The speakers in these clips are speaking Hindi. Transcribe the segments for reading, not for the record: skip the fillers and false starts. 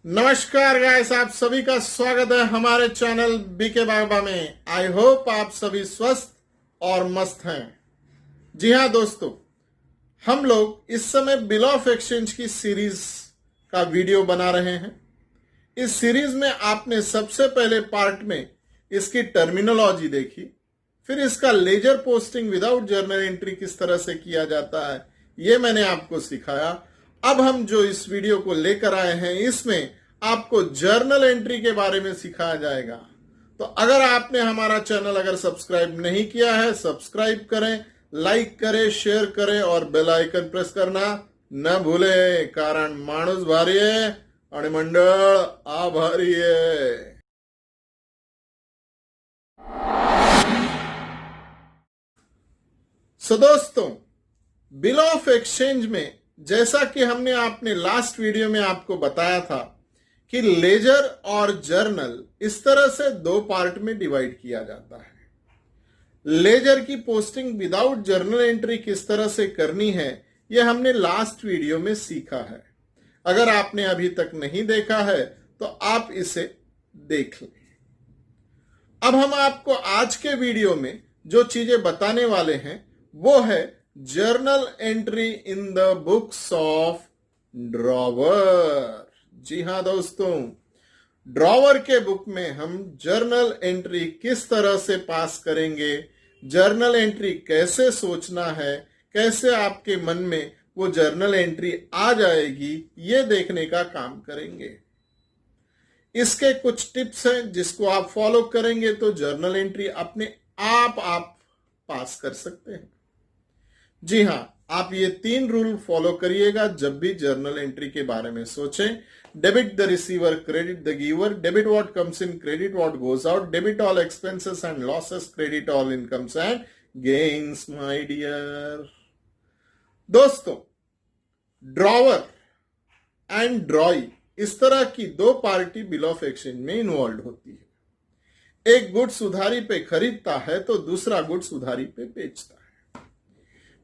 नमस्कार गाइस, आप सभी का स्वागत है हमारे चैनल बीके बाबा में। आई होप आप सभी स्वस्थ और मस्त हैं। जी हाँ दोस्तों, हम लोग इस समय बिल ऑफ एक्सचेंज की सीरीज का वीडियो बना रहे हैं। इस सीरीज में आपने सबसे पहले पार्ट में इसकी टर्मिनोलॉजी देखी, फिर इसका ledger posting without journal entry किस तरह से किया जाता है ये मैंने आपको सिखाया। अब हम जो इस वीडियो को लेकर आए हैं इसमें आपको जर्नल एंट्री के बारे में सिखाया जाएगा। तो अगर आपने हमारा चैनल अगर सब्सक्राइब नहीं किया है, सब्सक्राइब करें, लाइक करें, शेयर करें और बेल आइकन प्रेस करना न भूले, कारण माणूस भारी है और मंडळ आभारी है। सो दोस्तों, बिल ऑफ एक्सचेंज में जैसा कि हमने आपने लास्ट वीडियो में आपको बताया था कि लेजर और जर्नल इस तरह से दो पार्ट में डिवाइड किया जाता है। लेजर की पोस्टिंग विदाउट जर्नल एंट्री किस तरह से करनी है यह हमने लास्ट वीडियो में सीखा है। अगर आपने अभी तक नहीं देखा है तो आप इसे देख लें। अब हम आपको आज के वीडियो में जो चीजें बताने वाले हैं वो है journal entry in the books of drawer. जी हां दोस्तों, ड्रॉवर के बुक में हम जर्नल एंट्री किस तरह से पास करेंगे, जर्नल एंट्री कैसे सोचना है, कैसे आपके मन में वो जर्नल एंट्री आ जाएगी, ये देखने का काम करेंगे। इसके कुछ टिप्स हैं जिसको आप फॉलो करेंगे तो जर्नल एंट्री अपने आप पास कर सकते हैं। जी हां, आप ये 3 रूल फॉलो करिएगा जब भी जर्नल एंट्री के बारे में सोचें। Debit the receiver, credit the giver, debit what comes in, credit what goes out, debit all expenses and losses, credit all incomes and gains my dear. दोस्तों, ड्रॉवर एंड ड्रॉई इस तरह की दो पार्टी बिल ऑफ एक्सचेंज में इन्वॉल्व होती है। एक गुड्स उधारी पे खरीदता है तो दूसरा गुड्स उधारी पे बेचता है।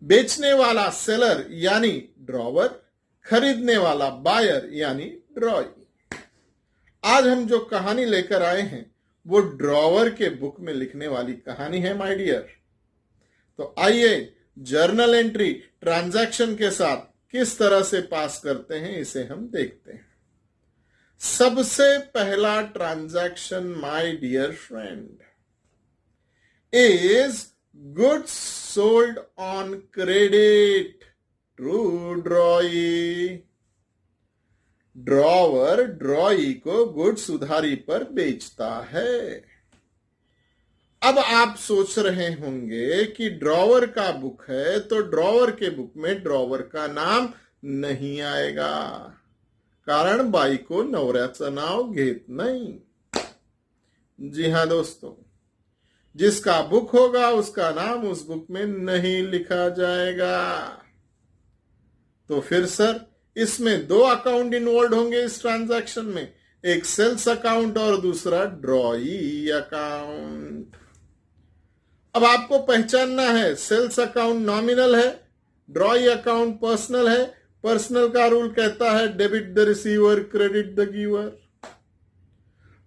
बेचने वाला सेलर यानी ड्रॉवर, खरीदने वाला बायर यानी ड्रॉई। आज हम जो कहानी लेकर आए हैं वो ड्रॉवर के बुक में लिखने वाली कहानी है माय डियर। तो आइए जर्नल एंट्री ट्रांजैक्शन के साथ किस तरह से पास करते हैं इसे हम देखते हैं। सबसे पहला transaction my dear friend is goods sold on credit। True drawee. Drawer drawee को गुड्स उधारी पर बेचता है। अब आप सोच रहे होंगे कि ड्रॉवर का बुक है तो ड्रॉवर के बुक में ड्रॉवर का नाम नहीं आएगा, कारण बायको नवऱ्याचं नाव घेत नाही। जी हां दोस्तों, जिसका बुक होगा उसका नाम उस बुक में नहीं लिखा जाएगा। तो फिर सर, इसमें 2 अकाउंट इन्वॉल्व होंगे इस ट्रांजैक्शन में, एक सेल्स अकाउंट और दूसरा ड्रॉई अकाउंट। अब आपको पहचानना है, सेल्स अकाउंट नॉमिनल है, ड्रॉई अकाउंट पर्सनल है। पर्सनल का रूल कहता है debit the receiver, credit the giver.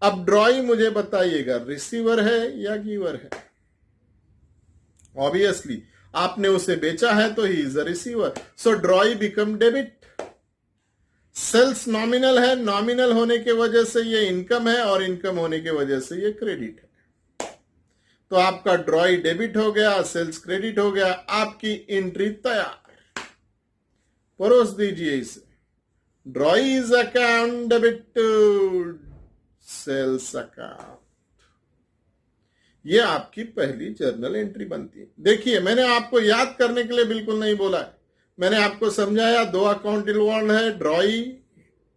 अब ड्रॉई मुझे बताइएगा रिसीवर है या गिवर है। ऑब्वियसली आपने उसे बेचा है तो he is a receiver, so drawee become debit. Sales nominal है, नॉमिनल होने के वजह से ये इनकम है और इनकम होने के वजह से ये क्रेडिट है। तो आपका ड्रॉई डेबिट हो गया, सेल्स क्रेडिट हो गया, आपकी एंट्री तैयार। परोस दीजिए इसे। Drawee is account debit sales account. ये आपकी पहली जर्नल एंट्री बनती है। देखिए, मैंने आपको याद करने के लिए बिल्कुल नहीं बोला है, मैंने आपको समझाया 2 अकाउंट इन्वॉल्व है, drawee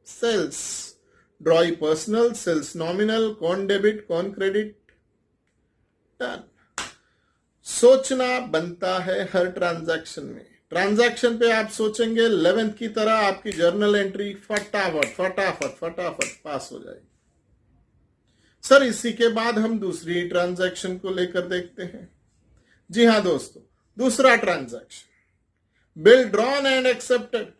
sales. Drawee personal, sales nominal, कौन डेबिट कौन क्रेडिट। डन। सोचना बनता है हर ट्रांजैक्शन में। ट्रांजैक्शन पे आप सोचेंगे 11th की तरह आपकी जर्नल एंट्री फटाफट पास हो जाएगी। सर, इसी के बाद हम दूसरी ट्रांजैक्शन को लेकर देखते हैं। जी हां दोस्तों, दूसरा transaction bill drawn and accepted.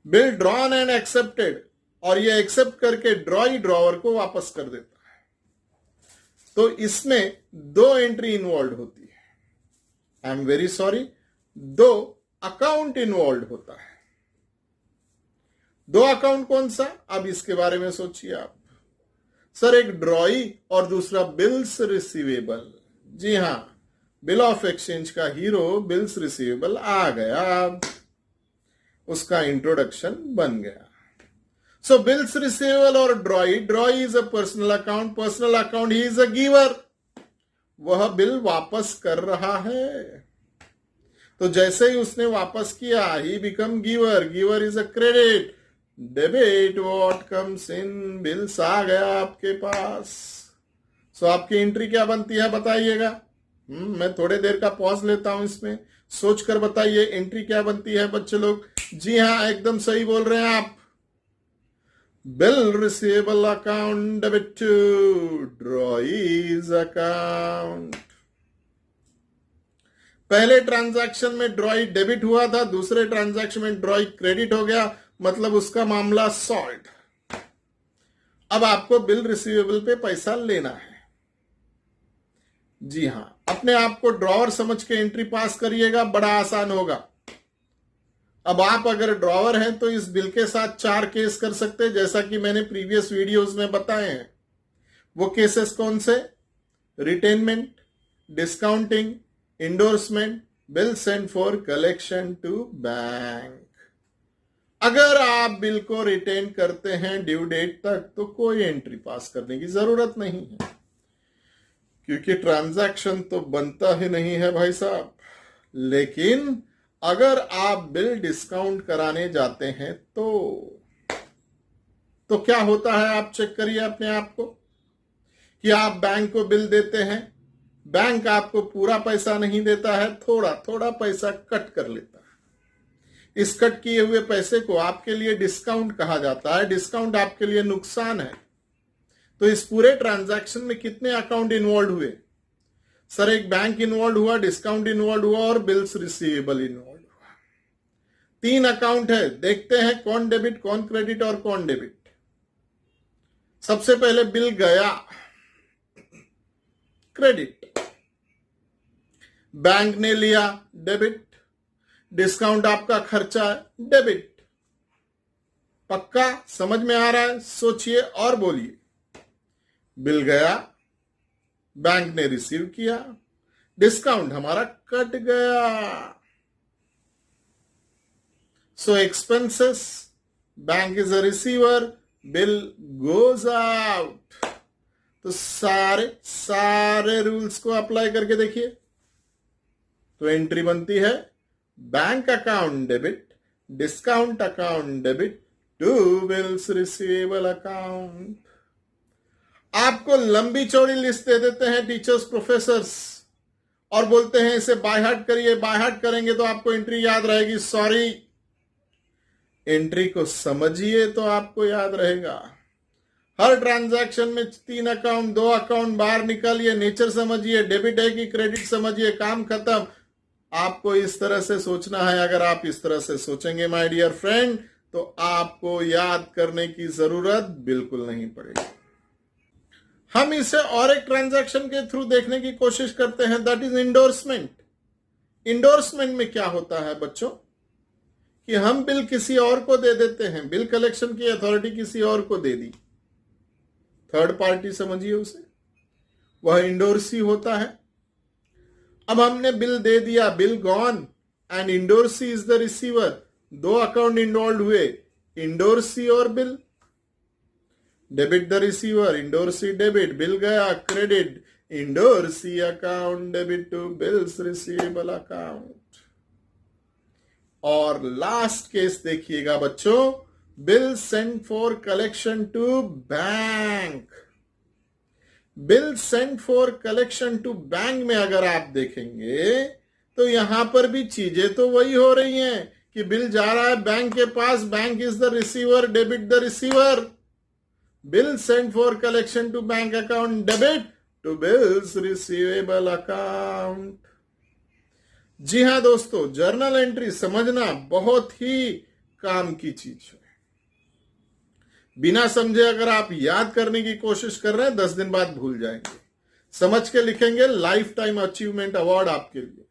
Bill drawn and accepted और ये एक्सेप्ट करके ड्रॉई ड्रॉवर को वापस कर देता है। तो इसमें 2 एंट्री इन्वॉल्व होती है। I am very sorry, 2 account involve होता है। 2 अकाउंट कौन सा, अब इसके बारे में सोचिए आप। सर, एक ड्रॉई और दूसरा बिल्स रिसीवेबल। जी हां, बिल ऑफ एक्सचेंज का हीरो बिल्स रिसीवेबल आ गया, उसका इंट्रोडक्शन बन गया। सो बिल्स रिसीवेबल और drawee is a personal account, he is a giver, वह बिल वापस कर रहा है। तो जैसे ही उसने वापस किया, he become giver is a credit, debit what comes in, bills आ गया आपके पास। सो आपकी एंट्री क्या बनती है बताइएगा। मैं थोड़े देर का पॉज लेता हूं, इसमें सोचकर बताइए एंट्री क्या बनती है बच्चे लोग। जी हां, एकदम सही बोल रहे हैं आप। Bill receivable account debit to drawee's account. पहले ट्रांजैक्शन में ड्रॉई डेबिट हुआ था, दूसरे ट्रांजैक्शन में ड्रॉई क्रेडिट हो गया, मतलब उसका मामला सॉल्व। अब आपको बिल रिसीवेबल पे पैसा लेना है। जी हां, अपने आप को ड्रॉवर समझ के एंट्री पास करिएगा, बड़ा आसान होगा। अब आप अगर ड्रॉवर हैं तो इस बिल के साथ 4 केस कर सकते हैं, जैसा कि मैंने प्रीवियस वीडियोस में बताए हैं। वो केसेस कौन से? Retainment, discounting, endorsement, bill send for collection to bank. अगर आप बिल को रिटेन करते हैं ड्यू डेट तक तो कोई एंट्री पास करने की जरूरत नहीं है, क्योंकि ट्रांजैक्शन तो बनता ही नहीं है भाई साहब। लेकिन अगर आप बिल डिस्काउंट कराने जाते हैं तो क्या होता है, आप चेक करिए अपने आप को कि आप बैंक को बिल देते हैं, बैंक आपको पूरा पैसा नहीं देता है, थोड़ा थोड़ा पैसा कट कर लेता है। इस कट किए हुए पैसे को आपके लिए डिस्काउंट कहा जाता है। डिस्काउंट आपके लिए नुकसान है। तो इस पूरे ट्रांजैक्शन में कितने अकाउंट इन्वॉल्व हुए? सर, एक बैंक इन्वॉल्व हुआ, डिस्काउंट इन्वॉल्व हुआ और बिल्स रिसीवेबल इन्वॉल्व हुआ। 3 अकाउंट है। देखते हैं कौन डेबिट, कौन क्रेडिट और कौन डेबिट। सबसे पहले बिल गया, क्रेडिट। बैंक ने लिया, डेबिट। डिस्काउंट आपका खर्चा है, डेबिट। पक्का समझ में आ रहा है? सोचिए और बोलिए। बिल गया, बैंक ने रिसीव किया, डिस्काउंट हमारा कट गया। So expenses, bank is a receiver, bill goes out. तो सारे रूल्स को अप्लाई करके देखिए तो एंट्री बनती है bank account debit, discount account debit to bills receivable account. आपको लंबी चौड़ी लिस्ट दे देते हैं टीचर्स, प्रोफेसर्स, और बोलते हैं इसे बाय हार्ट करिए। बाय हार्ट करेंगे तो आपको एंट्री याद रहेगी। सॉरी, एंट्री को समझिए तो आपको याद रहेगा। हर ट्रांजैक्शन में 3 अकाउंट, 2 अकाउंट बाहर निकालिए, नेचर समझिए, डेबिट है कि क्रेडिट समझिए, काम खत्म। आपको इस तरह से सोचना है। अगर आप इस तरह से सोचेंगे माय डियर फ्रेंड, तो आपको याद करने की जरूरत बिल्कुल नहीं पड़ेगी। हम इसे और एक ट्रांजैक्शन के थ्रू देखने की कोशिश करते हैं, दैट इज इंडोर्समेंट। इंडोर्समेंट में क्या होता है बच्चों कि हम बिल किसी और को दे देते हैं, बिल कलेक्शन की अथॉरिटी किसी और को दे दी, थर्ड पार्टी समझिए उसे, वह इंडोर्सी होता है। अब हमने बिल दे दिया, bill gone and endorsee is the receiver. 2 account involve हुए, इंडोर्सी और bill. Debit the receiver, endorsee debit, bill गया, credit, endorsee account debit to bills receivable account. और लास्ट केस देखिएगा बच्चों, bill send for collection to bank. Bill send for collection to bank में अगर आप देखेंगे तो यहां पर भी चीजें तो वही हो रही हैं कि बिल जा रहा है बैंक के पास, bank is the receiver, debit the receiver. Bill send for collection to bank account debit to bills receivable account. जी हां दोस्तों, जर्नल एंट्री समझना बहुत ही काम की चीज है। बिना समझे अगर आप याद करने की कोशिश कर रहे हैं 10 दिन बाद भूल जाएंगे। समझ के लिखेंगे, लाइफ टाइम अचीवमेंट अवार्ड आपके लिए।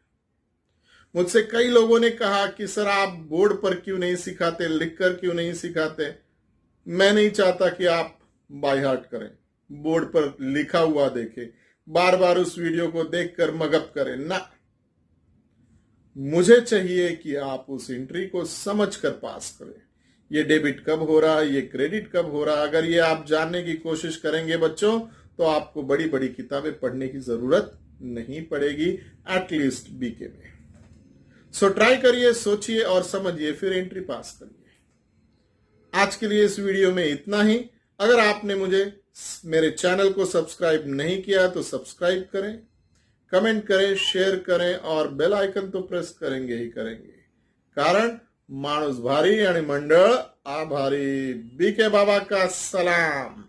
मुझसे कई लोगों ने कहा कि सर आप बोर्ड पर क्यों नहीं सिखाते, लिखकर क्यों नहीं सिखाते। मैं नहीं चाहता कि आप बाय हार्ट करें, बोर्ड पर लिखा हुआ देखें, बार बार उस वीडियो को देखकर मगअप करें ना। मुझे चाहिए कि आप उस एंट्री को समझकर पास करें। ये डेबिट कब हो रहा है, ये क्रेडिट कब हो रहा है, अगर ये आप जानने की कोशिश करेंगे बच्चों, तो आपको बड़ी बड़ी किताबें पढ़ने की जरूरत नहीं पड़ेगी, एटलीस्ट बीके में। सो ट्राई करिए, सोचिए और समझिए, फिर एंट्री पास करिए। आज के लिए इस वीडियो में इतना ही। अगर आपने मेरे चैनल को सब्सक्राइब नहीं किया तो सब्सक्राइब करें, कमेंट करें, शेयर करें और बेल आइकन तो प्रेस करेंगे ही करेंगे, कारण माणूस भारी आणि मंडळ आभारी। बीके बाबा का सलाम।